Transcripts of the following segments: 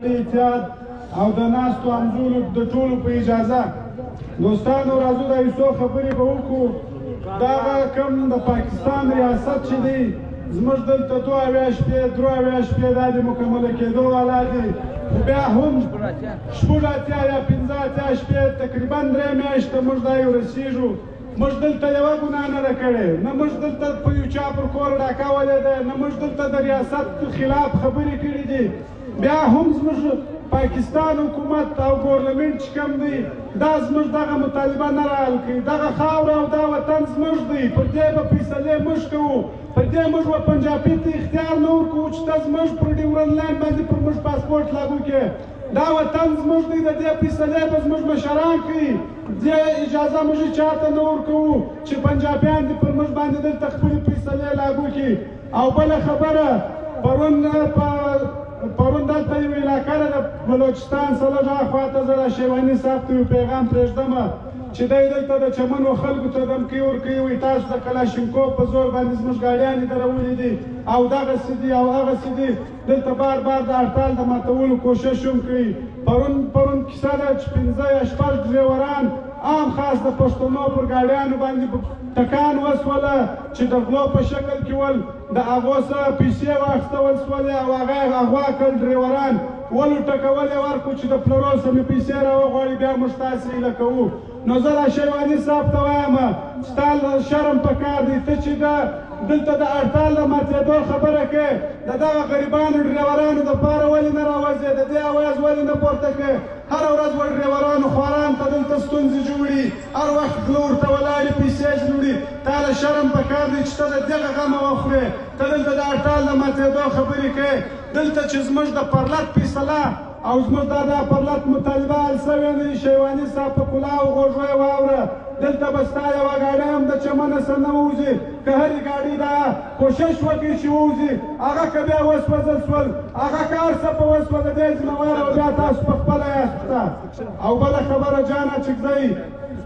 احتیاط او د ناستو همزولو د ټولو په اجازه دوستانو راځو د یو څو خبرې به وکړو. دغه کوم د پاکستان ریاست چې دی زموږ دلته 2 شپې 3 شپې دا د مکمله کېدو والا دی، خو بیا هم 16 یا 15 شپې تقریبا 3 میاشتې موږ دا یو رسېږو. موږ دلته یوه ګناه نه ده کړې، نه موږ دلته په یو چا پر کور ډاکه ولې ده، نه موږ دلته د ریاست خلاف خبرې کړې دي. بیا هم زموږ پاکستان حکومت او ګورنمنټ چې کوم دی دا زموږ دغه مطالبه نه راحل کوي. دغه خاوره او دا وطن زموږ دی، پر دې به فیصلې موږ کوو، پر دې موږ به پنجابي ته اختیار نه ورکوو چې ته زموږ پر ډیورنډ لاین باندې پر موږ پاسپورټ لاګو کړې. دا وطن زموږ دی، د دې فیصلې به زموږ مشران کوي. دې اجازه موږ چاته نه ورکوو چې پنجابیان دې پر موږ باندې دلته خپلې فیصلې لاګو کړي. او بله خبره، پرون دلته یو علاقه ده د بلوچستان څخه لږ هاخواته زه د شیواني صاحب ته یو پیغام پرېږدمه چې دی دلته د چمنو خلکو ته دمکۍ ورکوي، وایي تاسو د کلاشینکوف په زور باندې زموږ ګاډیانې درولې دي او دغسې دي او هغسې دي. دلته بار بار د هړتال د ماتولو کوشش هم کوي. پرون کیسه ده چې 15 یا 6 ډریوران عام خاص د پښتنو پر ګاډیانو باندې ټکان وسوله چې د غلو په شکل کې ول، د هغو څخه پیسې واخیستول سولې او هغه یې اغوا کړل ډریوران، ولو ټکول یې ورکړو چې د پلورو څخه مې پیسې راوغواړي بیا موږ تاسې هیله کوو. نو زه دا شیواني صاحب ته وایم ستا شرم پکار دی، ته چې دلته د هړتال د ماتېدو خبره کوې، د دغه غریبانو ډریورانو دپاره ولې نه راوځې، د دې اواز ولې نه پورته کوې؟ هره ورځ به ډریورانو خوارانو ته دلته ستونزې جوړي، هر وخت غله ورته ولاړې پیسې جوړي. تا له شرم پکار دی چې ته د دغه غمه وخورې، ته دلته د هړتال د ماتېدو خبرې کوې. دلته چې زموږ د پرلت فیصله او زموږ دا د پرلت مطالبه حل سوې نه وي، شیواني صاحب په کلاو غوږو یې واوره، دلته به ستا یوه ګاډۍ هم د چمنه څخه نه ووځي. که هرې ګاډۍ دا کوشش وکړي چې ووځي، هغه که بیا وسوځل سول، هغه که هر څه په وسوه د دې ذمهوار او بیا تاسو په خپله یاست. او بله خبره جان اچکزی،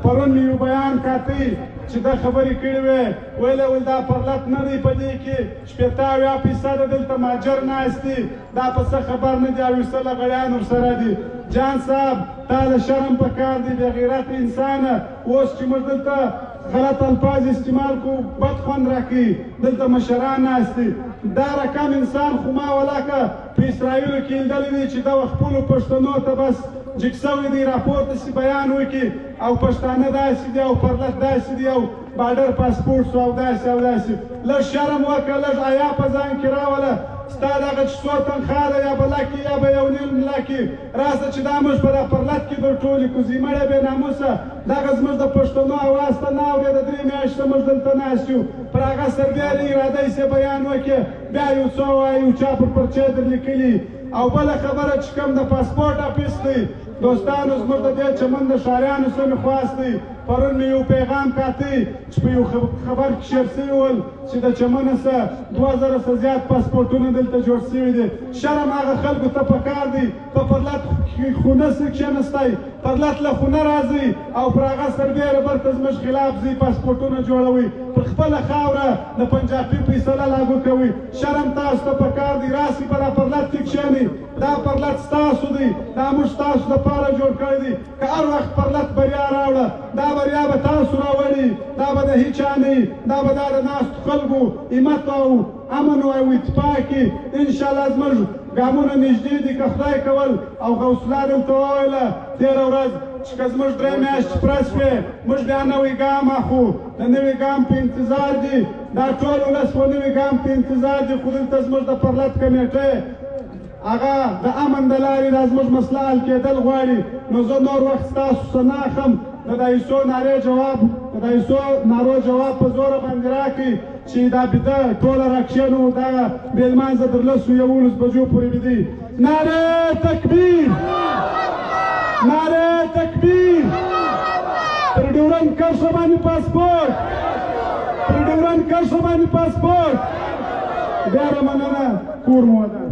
پرون مې یو بیان کاتی چې دا خبرې کړې وې، ویل دا پرلت نه دی، په دې کې 80% دلته ماجر ناست دي، دا په څه خبر نه دي او یو څه لغړیان ورسره دي. جان صاحب تا له شرم پکار دی، بې غیرت انسانه. اوس چې موږ دلته غلط الفاظ استعمال کوو بد خوند راکوي، دلته مشران ناست دي. دا رقم انسان خو ما ولاکه په اسرائیلو کې لیدلی دی چې دا خپلو پښتنو ته بس جګ سوی دی راپورته سي بیان وکړي او پښتانه داسې دي او پرلت داسې دي او بارډر پاسپورټ سو او داسې او داسې. لږ شرم وکړه، لږ حیا په ځان کې راوله. ستا دغه چې څو تنخوا ده یا به لکې یا به 1.5 لکې، راسه چې دا موږ په دا پرلت کې در ټولې کړو. زیمړی بې ناموسه دغه زموږ د پښتنو اواز ته نه اورېده، 3 میاشتې موږ دلته ناست یو، پر هغه سربیالې اراده یې سې بیان وکړې، بیا یو څه وایي یو چا پر پرچې در لیکلي. او بله خبره چې کوم د پاسپورټ آفیس دی، دوستانو زموږ د دې چمن د ښاریانو څخه مې خواست دی. پرون مې یو پیغام کاتی چې په یو خبر کې شیر سوي ول چې د چمنه څخه 2000 څخه زیات پاسپورټونه دلته جوړ سوي دي. شرم هغه خلکو ته پکار دی، په پرلت خونه څه کښېنستی، پرلت له خونه راځي او پر هغه سربیره برته زموږ خلاف ځي، پاسپورټونه جوړوي، پر خپله خاوره د پنجابي فیصله لاګو کوي. شرم تاسو ته پکار دی، راسئ په دا پرلت کې کښېنئ. دا پرلت ستاسو دی، دا موږ ستاسو دپاره جوړ کړی دی. که هر وخت پرلت بریا راوړه، دا بریا به تاسو راوړي، دا به د هیچا نه وي، دا به دا د ناستو خلکو همت او امن او اتفاق کې انشاءالله زموږ ګامونه نږدې دي. که خدای کول او غوث الله دلته وویله تېره ورځ چې که زموږ 3 میاشتې پوره شوې، موږ بیا نوی ګام اخلو، د نوي ګام په انتظار دي. دا ټول ولس په نوي ګام په انتظار دي. خو دلته زموږ د پرلت کمیټۍ هغه د امن د لارې دا زموږ مسله حل کېدل غواړي. نو زه نور وخت ستاسو څخه نه اخلم، د دا یو څو نارو جواب په زوره باندې راکړئ چې دا بیده ټوله راکښېنو، دا بې لمانځه تر 10-11 بجو پورې بیدي. نعرې تکبیر، نعرې تکبیر. پر ډیورنډ کرښه باندې پاسپورټ، پر ډیورنډ کرښه باندې پاسپورټ. ډېره مننه، کور مو ودان.